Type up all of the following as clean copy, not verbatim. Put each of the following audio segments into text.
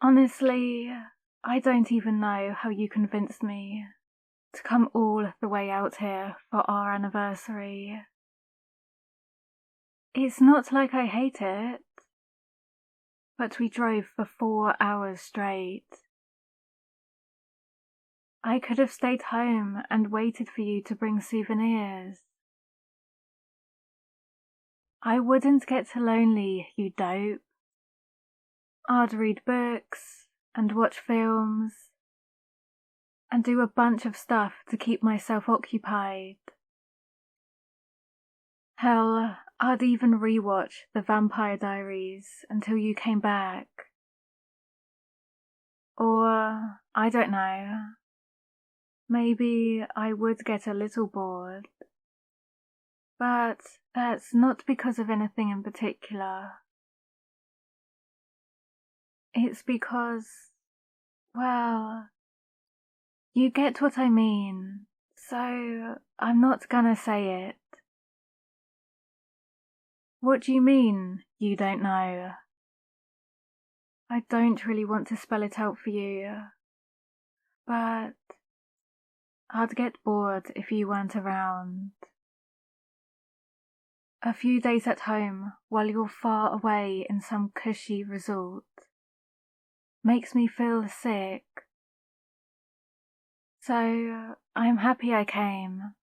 Honestly, I don't even know how you convinced me to come all the way out here for our anniversary. It's not like I hate it, but we drove for 4 hours straight. I could have stayed home and waited for you to bring souvenirs. I wouldn't get lonely, you dope. I'd read books and watch films and do a bunch of stuff to keep myself occupied. Hell, I'd even rewatch The Vampire Diaries until you came back. Or, I don't know, maybe I would get a little bored. But that's not because of anything in particular. It's because, well, you get what I mean, so I'm not gonna say it. What do you mean, you don't know? I don't really want to spell it out for you, but I'd get bored if you weren't around. A few days at home while you're far away in some cushy resort makes me feel sick. So I'm happy I came.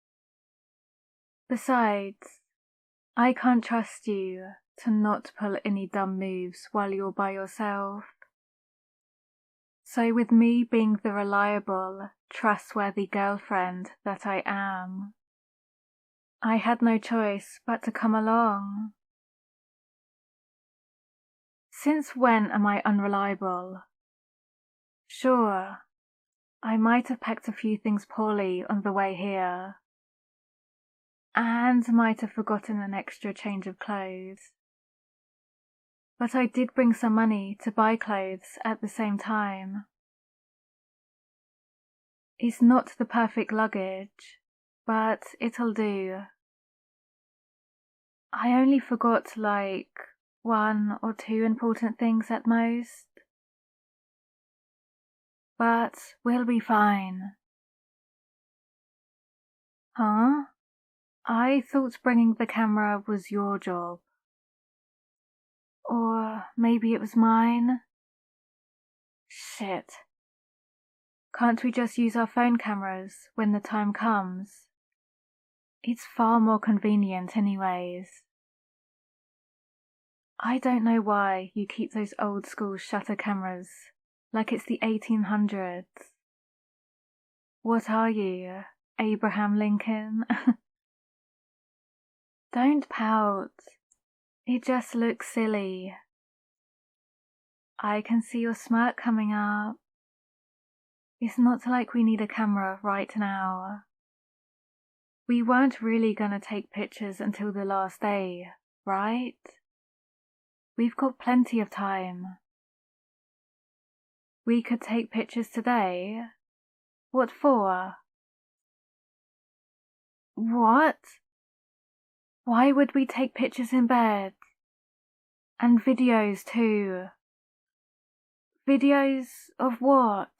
Besides, I can't trust you to not pull any dumb moves while you're by yourself. So with me being the reliable, trustworthy girlfriend that I am, I had no choice but to come along. Since when am I unreliable? Sure, I might have packed a few things poorly on the way here, and might have forgotten an extra change of clothes. But I did bring some money to buy clothes at the same time. It's not the perfect luggage, but it'll do. I only forgot like 1 or 2 important things at most. But we'll be fine. Huh? I thought bringing the camera was your job. Or maybe it was mine? Shit. Can't we just use our phone cameras when the time comes? It's far more convenient anyways. I don't know why you keep those old school shutter cameras like it's the 1800s. What are you, Abraham Lincoln? Don't pout. It just looks silly. I can see your smirk coming up. It's not like we need a camera right now. We weren't really gonna take pictures until the last day, right? We've got plenty of time. We could take pictures today. What for? What? Why would we take pictures in bed? And videos too. Videos of what?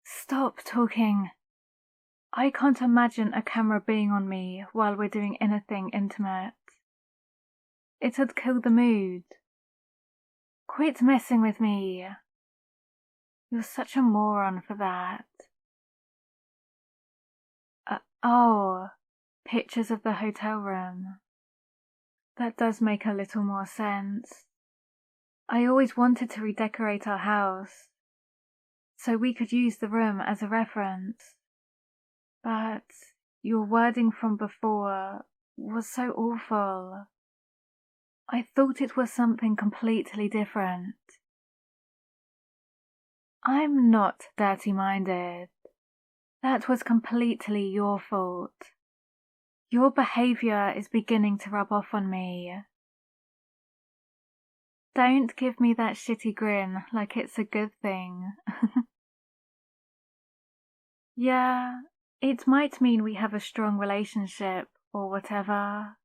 Stop talking. I can't imagine a camera being on me while we're doing anything intimate. It'd kill the mood. Quit messing with me. You're such a moron for that. Oh, pictures of the hotel room. That does make a little more sense. I always wanted to redecorate our house, so we could use the room as a reference. But your wording from before was so awful. I thought it was something completely different. I'm not dirty-minded. That was completely your fault. Your behaviour is beginning to rub off on me. Don't give me that shitty grin like it's a good thing. Yeah, it might mean we have a strong relationship or whatever.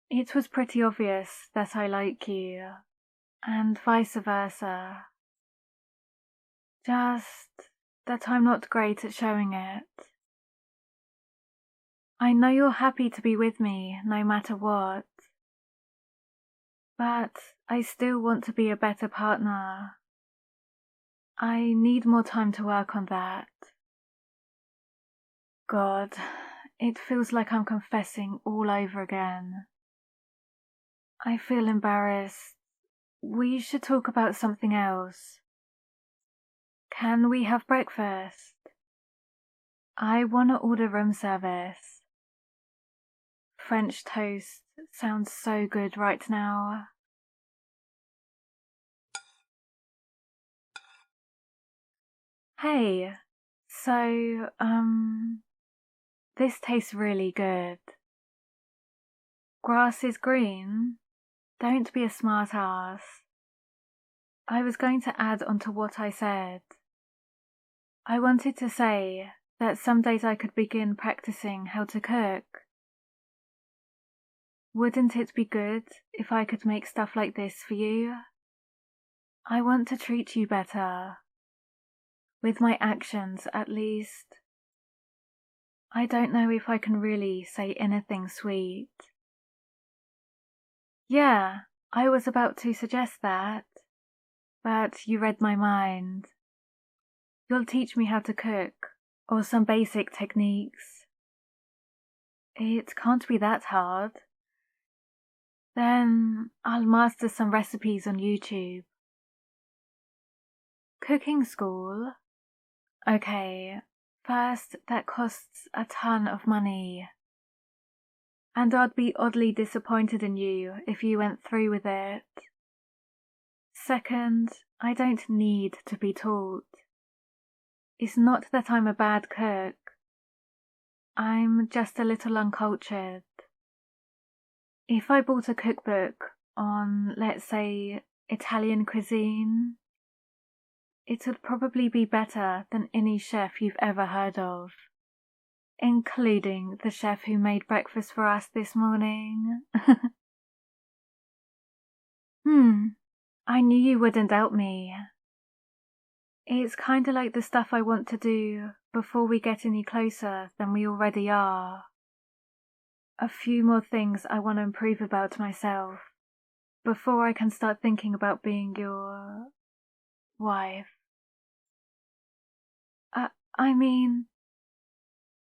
It was pretty obvious that I like you. and vice versa. Just that I'm not great at showing it. I know you're happy to be with me no matter what, but I still want to be a better partner. I need more time to work on that. God, it feels like I'm confessing all over again. I feel embarrassed. We should talk about something else. Can we have breakfast? I want to order room service. French toast sounds so good right now. Hey, so, this tastes really good. Grass is green? Don't be a smart ass. I was going to add on to what I said. I wanted to say that some days I could begin practicing how to cook. Wouldn't it be good if I could make stuff like this for you? I want to treat you better. With my actions, at least. I don't know if I can really say anything sweet. Yeah, I was about to suggest that, but you read my mind. You'll teach me how to cook, or some basic techniques. It can't be that hard. Then I'll master some recipes on YouTube. Cooking school? Okay, first that costs a ton of money. And I'd be oddly disappointed in you if you went through with it. Second, I don't need to be taught. It's not that I'm a bad cook. I'm just a little uncultured. If I bought a cookbook on, let's say, Italian cuisine, it would probably be better than any chef you've ever heard of, including the chef who made breakfast for us this morning. I knew you wouldn't doubt me. It's kinda like the stuff I want to do before we get any closer than we already are. A few more things I want to improve about myself before I can start thinking about being your wife. I mean,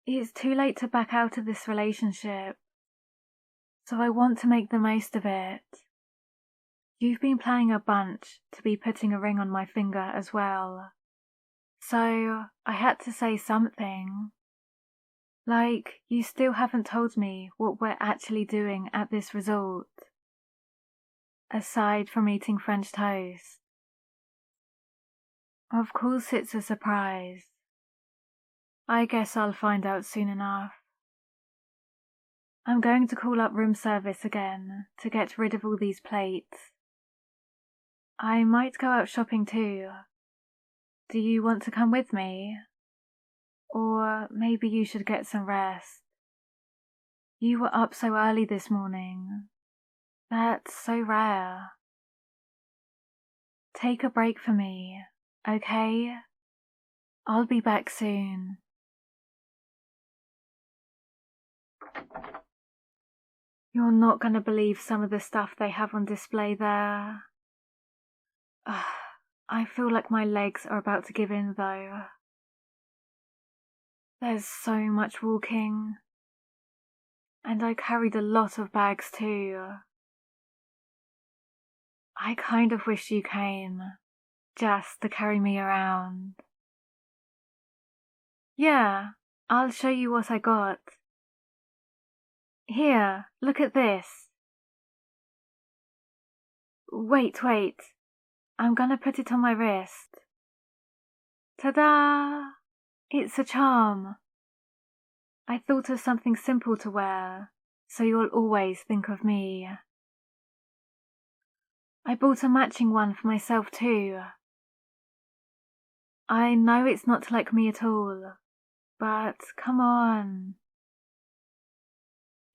it's too late to back out of this relationship, so I want to make the most of it. You've been planning a bunch to be putting a ring on my finger as well, so I had to say something. Like, you still haven't told me what we're actually doing at this resort, aside from eating French toast. Of course it's a surprise. I guess I'll find out soon enough. I'm going to call up room service again to get rid of all these plates. I might go out shopping too. Do you want to come with me? Or maybe you should get some rest. You were up so early this morning. That's so rare. Take a break for me, okay? I'll be back soon. You're not gonna believe some of the stuff they have on display there. I feel like my legs are about to give in though. There's so much walking. And I carried a lot of bags too. I kind of wish you came, just to carry me around. Yeah, I'll show you what I got. Here, look at this. Wait, I'm gonna put it on my wrist. Ta-da! It's a charm. I thought of something simple to wear, so you'll always think of me. I bought a matching one for myself too. I know it's not like me at all, but come on.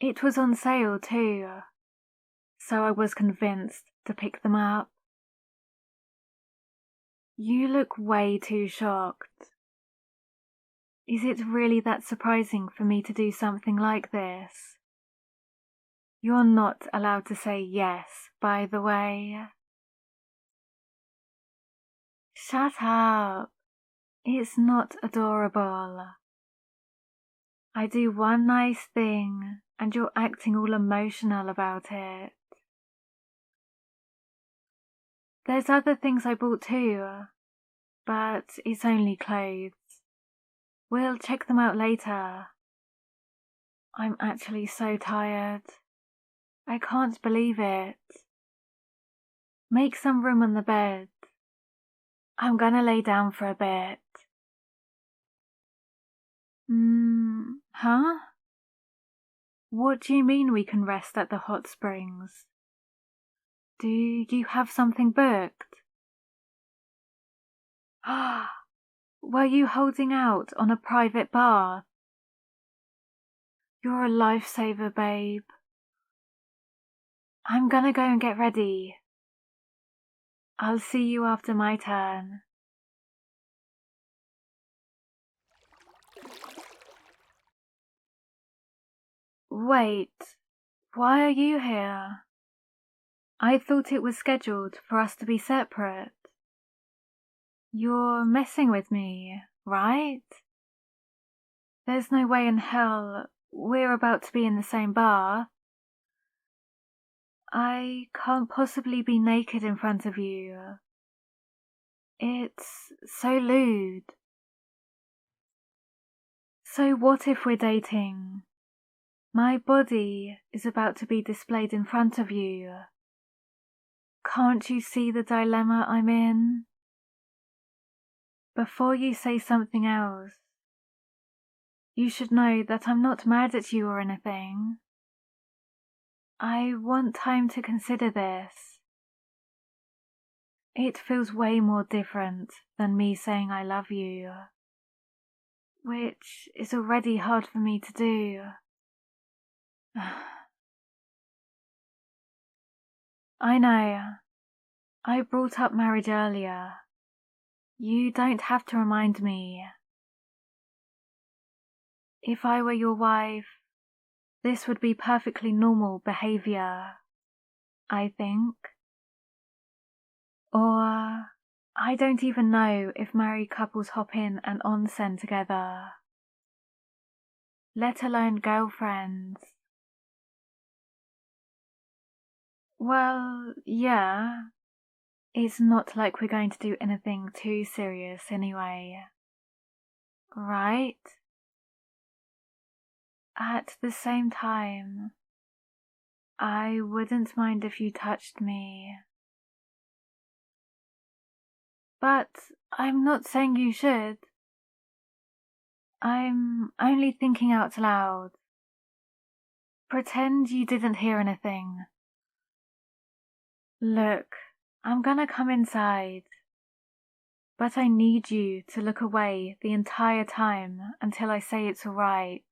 It was on sale too, so I was convinced to pick them up. You look way too shocked. Is it really that surprising for me to do something like this? You're not allowed to say yes, by the way. Shut up. It's not adorable. I do one nice thing and you're acting all emotional about it. There's other things I bought too, but it's only clothes. We'll check them out later. I'm actually so tired. I can't believe it. Make some room on the bed. I'm gonna lay down for a bit. Huh? What do you mean we can rest at the hot springs? Do you have something booked? Were you holding out on a private bath? You're a lifesaver, babe. I'm gonna go and get ready. I'll see you after my turn. Wait, why are you here? I thought it was scheduled for us to be separate. You're messing with me, right? There's no way in hell we're about to be in the same bar. I can't possibly be naked in front of you. It's so lewd. So what if we're dating? My body is about to be displayed in front of you. Can't you see the dilemma I'm in? Before you say something else, you should know that I'm not mad at you or anything. I want time to consider this. It feels way more different than me saying I love you, which is already hard for me to do. I know. I brought up marriage earlier. You don't have to remind me. If I were your wife, this would be perfectly normal behavior, I think. Or I don't even know if married couples hop in an onsen together, let alone girlfriends. Well, yeah. It's not like we're going to do anything too serious anyway. Right? At the same time, I wouldn't mind if you touched me. But I'm not saying you should. I'm only thinking out loud. Pretend you didn't hear anything. Look, I'm gonna come inside. But I need you to look away the entire time until I say it's alright.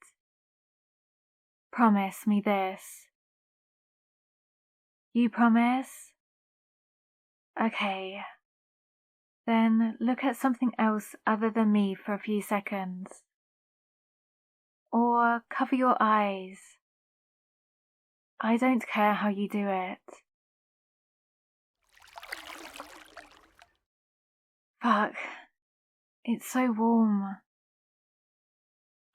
Promise me this. You promise? Okay. Then look at something else other than me for a few seconds. Or cover your eyes. I don't care how you do it. Fuck. It's so warm.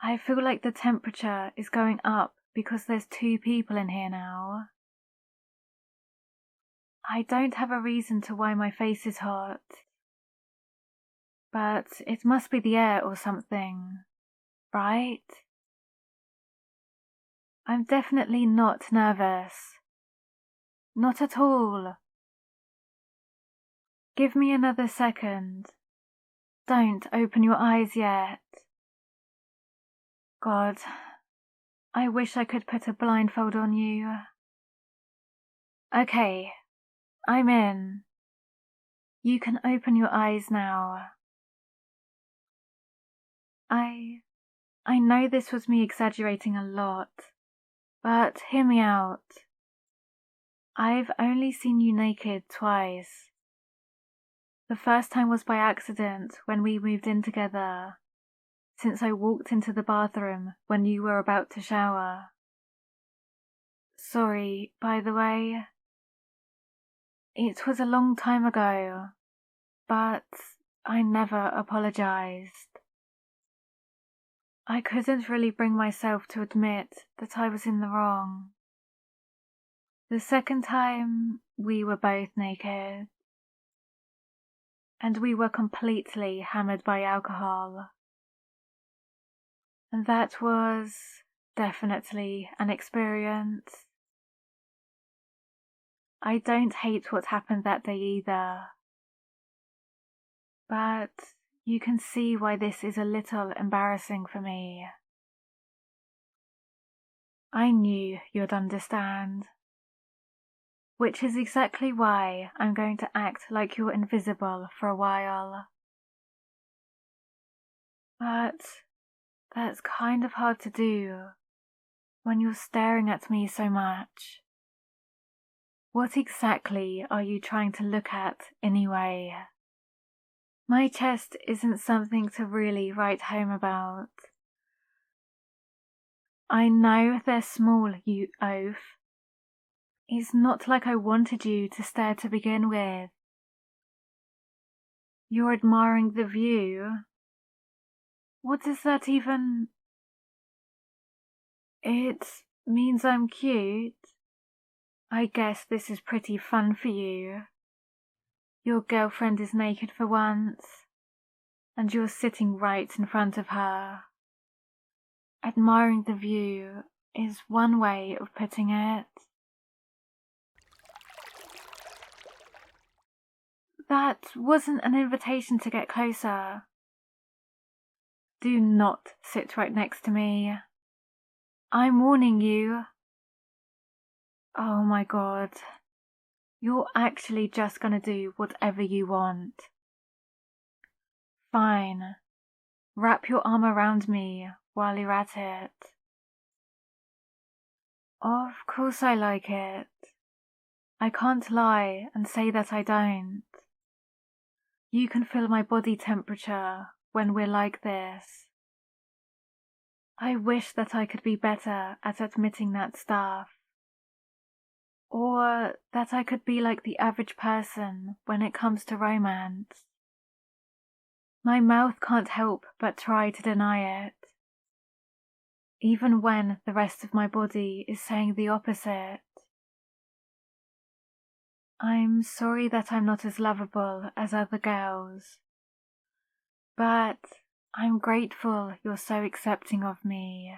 I feel like the temperature is going up because there's 2 people in here now. I don't have a reason to why my face is hot. But it must be the air or something, right? I'm definitely not nervous. Not at all. Give me another second. Don't open your eyes yet. God, I wish I could put a blindfold on you. Okay, I'm in. You can open your eyes now. I know this was me exaggerating a lot, but hear me out. I've only seen you naked twice. The first time was by accident when we moved in together, since I walked into the bathroom when you were about to shower. Sorry, by the way. It was a long time ago, but I never apologized. I couldn't really bring myself to admit that I was in the wrong. The second time, we were both naked, and we were completely hammered by alcohol. And that was definitely an experience. I don't hate what happened that day either, but you can see why this is a little embarrassing for me. I knew you'd understand, which is exactly why I'm going to act like you're invisible for a while. But that's kind of hard to do when you're staring at me so much. What exactly are you trying to look at anyway? My chest isn't something to really write home about. I know they're small, you oaf. It's not like I wanted you to stare to begin with. You're admiring the view. What does that even... It means I'm cute. I guess this is pretty fun for you. Your girlfriend is naked for once, and you're sitting right in front of her. Admiring the view is one way of putting it. That wasn't an invitation to get closer. Do not sit right next to me. I'm warning you. Oh my god. You're actually just gonna do whatever you want. Fine. Wrap your arm around me while you're at it. Of course I like it. I can't lie and say that I don't. You can feel my body temperature when we're like this. I wish that I could be better at admitting that stuff. Or that I could be like the average person when it comes to romance. My mouth can't help but try to deny it, even when the rest of my body is saying the opposite. I'm sorry that I'm not as lovable as other girls, but I'm grateful you're so accepting of me.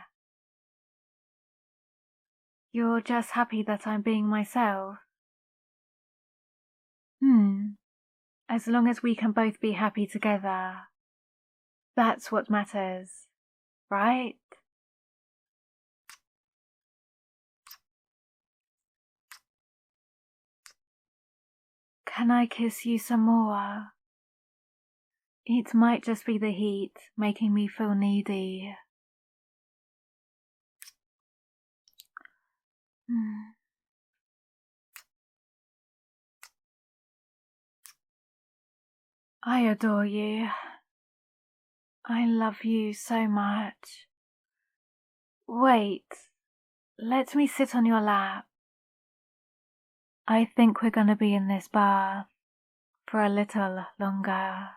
You're just happy that I'm being myself? As long as we can both be happy together. That's what matters, right? Can I kiss you some more? It might just be the heat making me feel needy. I adore you. I love you so much. Wait, let me sit on your lap. I think we're gonna be in this bath for a little longer.